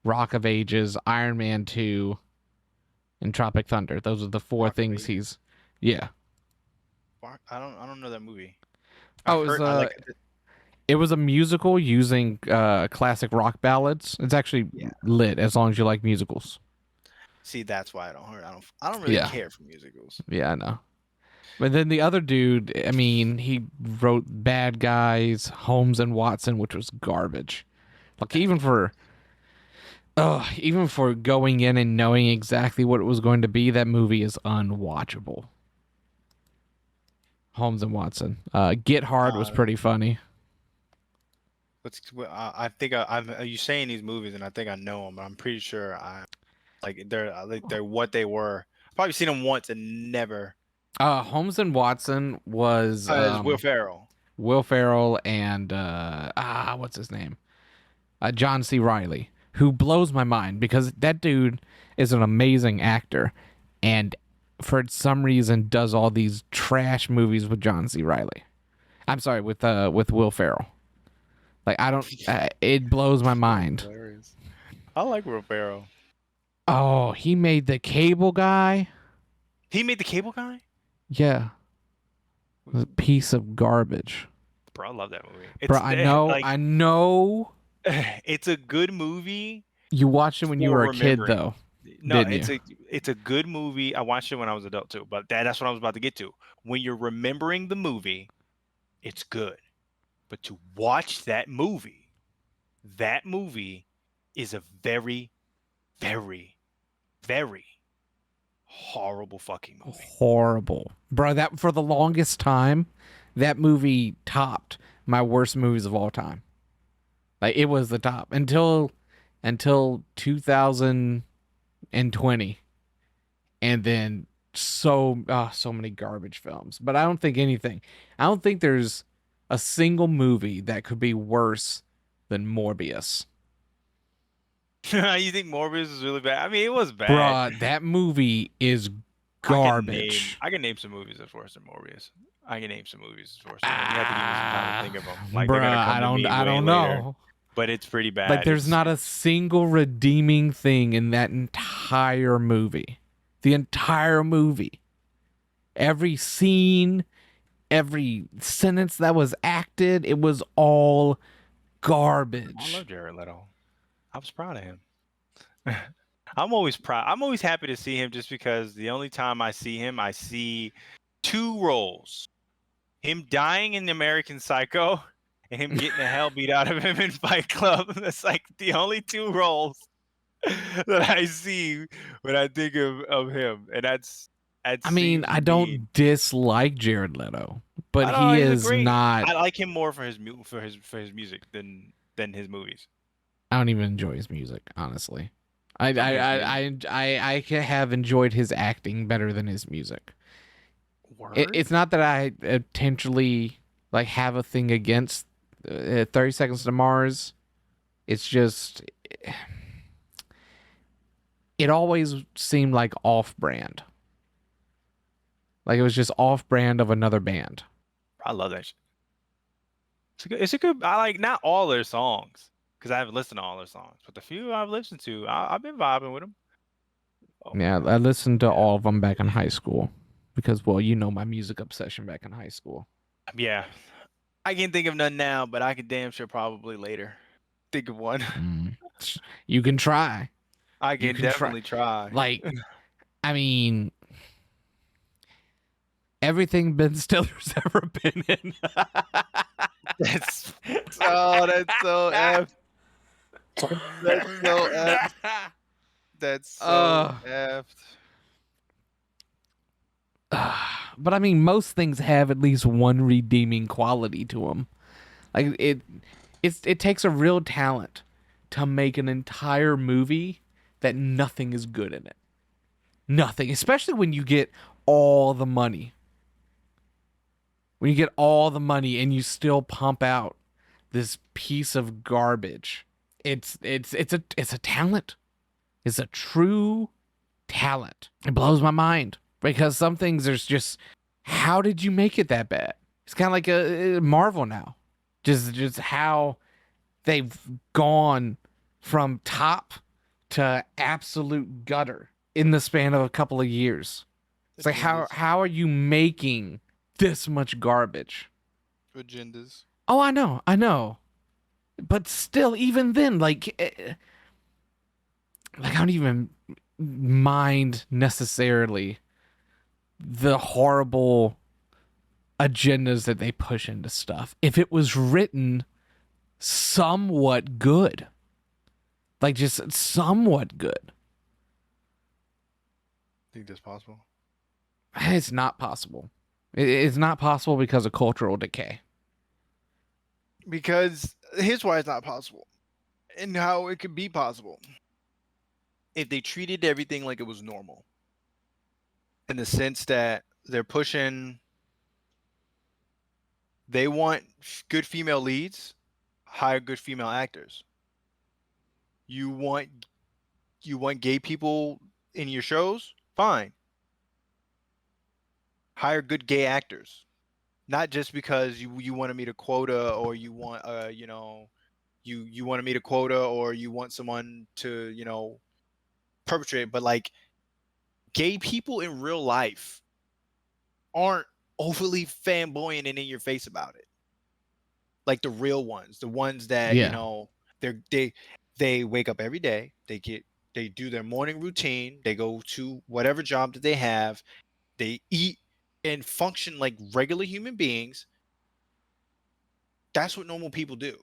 Rock of Ages, Iron Man 2, and Tropic Thunder. Those are the four Rock of things Ages? he's. Yeah. I don't know that movie. Oh, I've it was, heard- I like it. It was a musical using classic rock ballads. It's actually Yeah. lit as long as you like musicals. See, that's why I don't really Yeah. care for musicals. Yeah, I know. But then the other dude, I mean, he wrote Bad Guys, Holmes and Watson, which was garbage. Like even for going in and knowing exactly what it was going to be, that movie is unwatchable. Holmes and Watson. Get Hard was pretty funny. I think are you saying these movies, and I think I know them, but I'm pretty sure they're what they were. Probably seen them once and never. Holmes and Watson was It's Will Ferrell. Will Ferrell and what's his name? John C. Reilly, who blows my mind because that dude is an amazing actor, and for some reason does all these trash movies with John C. Reilly. I'm sorry, with Will Ferrell. Like I don't, it blows my mind. Hilarious. I like Will Ferrell. Oh, he made The Cable Guy. He made The Cable Guy. Yeah, a piece of garbage. Bro, I love that movie. Bro, I know, like, I know. it's a good movie. You watched it when you For were a kid, remembering. though. No, Didn't it's a good movie. I watched it when I was adult too, but that's what I was about to get to. When you're remembering the movie, it's good. But to watch that movie is a very, very, very horrible fucking movie. Horrible, bro. That for the longest time, that movie topped my worst movies of all time. Like it was the top until 2020, and then so many garbage films. But I don't think there's a single movie that could be worse than Morbius. You think Morbius is really bad? I mean, it was bad. Bruh, that movie is garbage. I can name some movies that's worse than Morbius. I can name some movies that's worse than Morbius. You have to give me some time to think of them. Like they're Bruh, gonna come to me I way don't later. know. But it's pretty bad. Like there's not a single redeeming thing in that entire movie. The entire movie. Every scene, every sentence that was acted, it was all garbage. I love Jared Leto. I was proud of him. I'm always proud. I'm always happy to see him just because the only time I see him, I see two roles. Him dying in American Psycho and him getting the hell beat out of him in Fight Club. That's like the only two roles that I see when I think of him. And I mean, I don't dislike Jared Leto, but he is not. I like him more for his music than his movies. I don't even enjoy his music, honestly. I have enjoyed his acting better than his music. It's not that I intentionally like have a thing against 30 Seconds to Mars. It's just it always seemed like off-brand. Like it was just off-brand of another band. I love that shit. It's a good. I like not all their songs because I haven't listened to all their songs, but the few I've listened to, I've been vibing with them. Oh, yeah, I listened to all of them back in high school because, well, you know my music obsession back in high school. Yeah, I can't think of none now, but I could damn sure probably later think of one. You can try. I can definitely try. Like, I mean, everything Ben Stiller's ever been in. That's so F. That's so F. That's so F. But I mean, most things have at least one redeeming quality to them. Like it takes a real talent to make an entire movie that nothing is good in it. Nothing, especially when you get all the money. When you get all the money and you still pump out this piece of garbage. It's a talent. It's a true talent. It blows my mind because some things there's just how did you make it that bad? It's kind of like a Marvel now. Just how they've gone from top to absolute gutter in the span of a couple of years. It's like how are you making this much garbage? Agendas. Oh, I know. But still, even then, like I don't even mind necessarily the horrible agendas that they push into stuff. If it was written somewhat good, like just somewhat good. Think that's possible? It's not possible. It's not possible because of cultural decay. Because here's why it's not possible and how it could be possible. If they treated everything like it was normal, in the sense that they're pushing, they want good female leads, hire good female actors. You want gay people in your shows? Fine. Hire good gay actors. Not just because you want to meet a quota or you want you want to meet a quota or you want someone to perpetrate, but like gay people in real life aren't overly flamboyant and in your face about it. Like the real ones, the ones that they wake up every day, they do their morning routine, they go to whatever job that they have, they eat and function like regular human beings, That's what normal people do.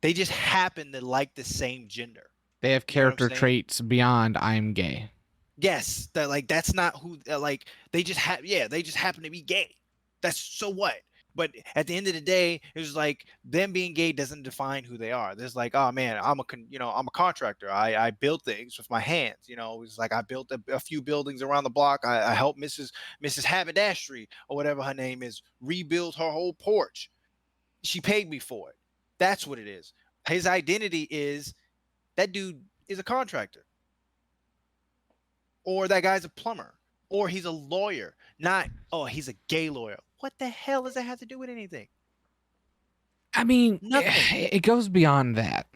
They just happen to like the same gender. They have You know what I'm character saying? traits beyond I'm gay. Yes, that like that's not who like they just happen to be gay. That's so what? But at the end of the day, it's like them being gay doesn't define who they are. There's like, oh man, I'm a contractor. I built things with my hands. It's like I built a few buildings around the block. I helped Mrs. Haberdashery or whatever her name is rebuild her whole porch. She paid me for it. That's what it is. His identity is that dude is a contractor, or that guy's a plumber, or he's a lawyer. Not, oh, he's a gay lawyer. What the hell does that have to do with anything? I mean, Nothing. it goes beyond that.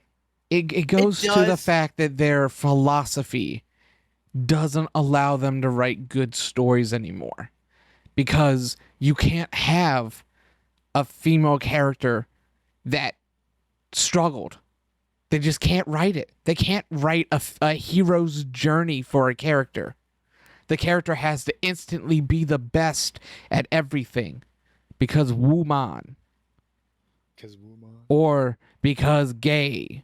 It goes to the does. fact that their philosophy doesn't allow them to write good stories anymore. Because you can't have a female character that struggled. They just can't write it. They can't write a hero's journey for a character. The character has to instantly be the best at everything because woman, or because gay,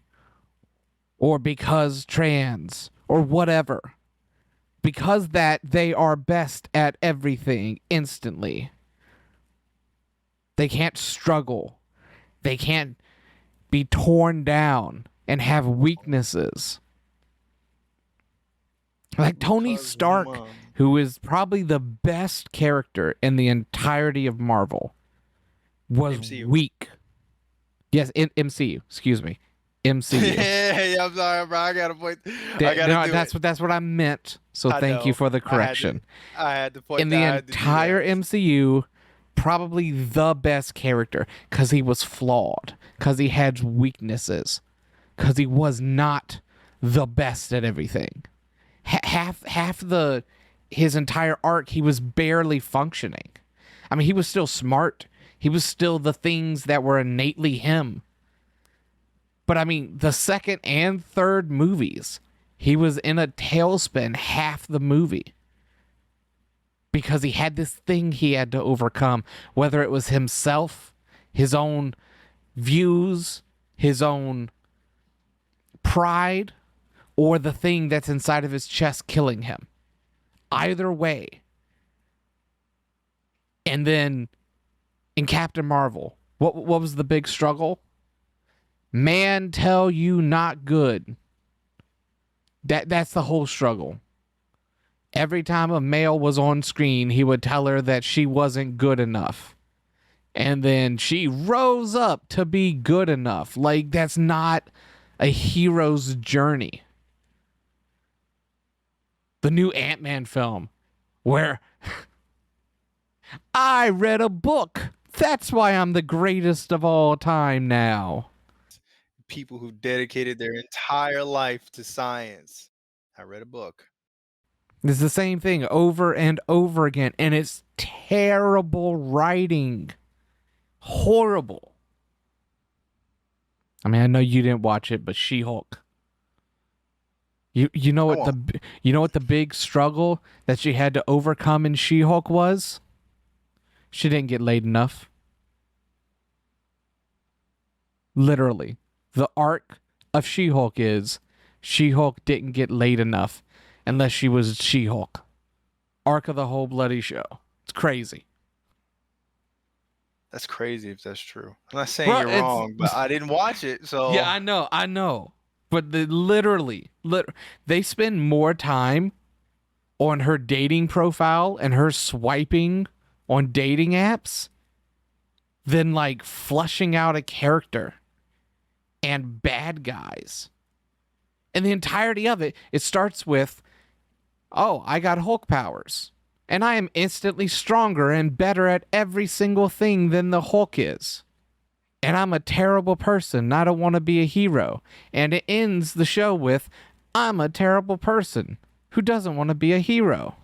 or because trans, or whatever. Because that they are best at everything instantly. They can't struggle. They can't be torn down and have weaknesses. Like Tony Because Stark, woman. who is probably the best character in the entirety of Marvel, was MCU. weak. Yes, in MCU. Excuse me, MCU. Yeah, I'm sorry, bro. I got to point. I got to do That's what I meant. So I thank you know. for the correction. I had to point. In the I had to do entire that. MCU, probably the best character because he was flawed, because he had weaknesses, because he was not the best at everything. Half his entire arc, he was barely functioning. I mean, he was still smart. He was still the things that were innately him. But I mean, the second and third movies, he was in a tailspin half the movie. Because he had this thing he had to overcome, whether it was himself, his own views, his own pride, or the thing that's inside of his chest killing him. Either way. And then in Captain Marvel, what was the big struggle? Man tell you not good. That's the whole struggle. Every time a male was on screen, he would tell her that she wasn't good enough. And then she rose up to be good enough. Like, that's not a hero's journey. The new Ant-Man film, where I read a book. That's why I'm the greatest of all time now. People who dedicated their entire life to science. I read a book. It's the same thing over and over again, and it's terrible writing. Horrible. I mean, I know you didn't watch it, but She-Hulk. You know what the big struggle that she had to overcome in She-Hulk was? She didn't get laid enough. Literally. The arc of She-Hulk is She-Hulk didn't get laid enough unless she was She-Hulk. Arc of the whole bloody show. It's crazy. That's crazy if that's true. I'm not saying Bro, you're wrong, but I didn't watch it, so Yeah, I know. But literally, they spend more time on her dating profile and her swiping on dating apps than like flushing out a character and bad guys. And the entirety of it starts with, oh, I got Hulk powers. And I am instantly stronger and better at every single thing than the Hulk is. And I'm a terrible person. I don't want to be a hero. And it ends the show with, I'm a terrible person who doesn't want to be a hero.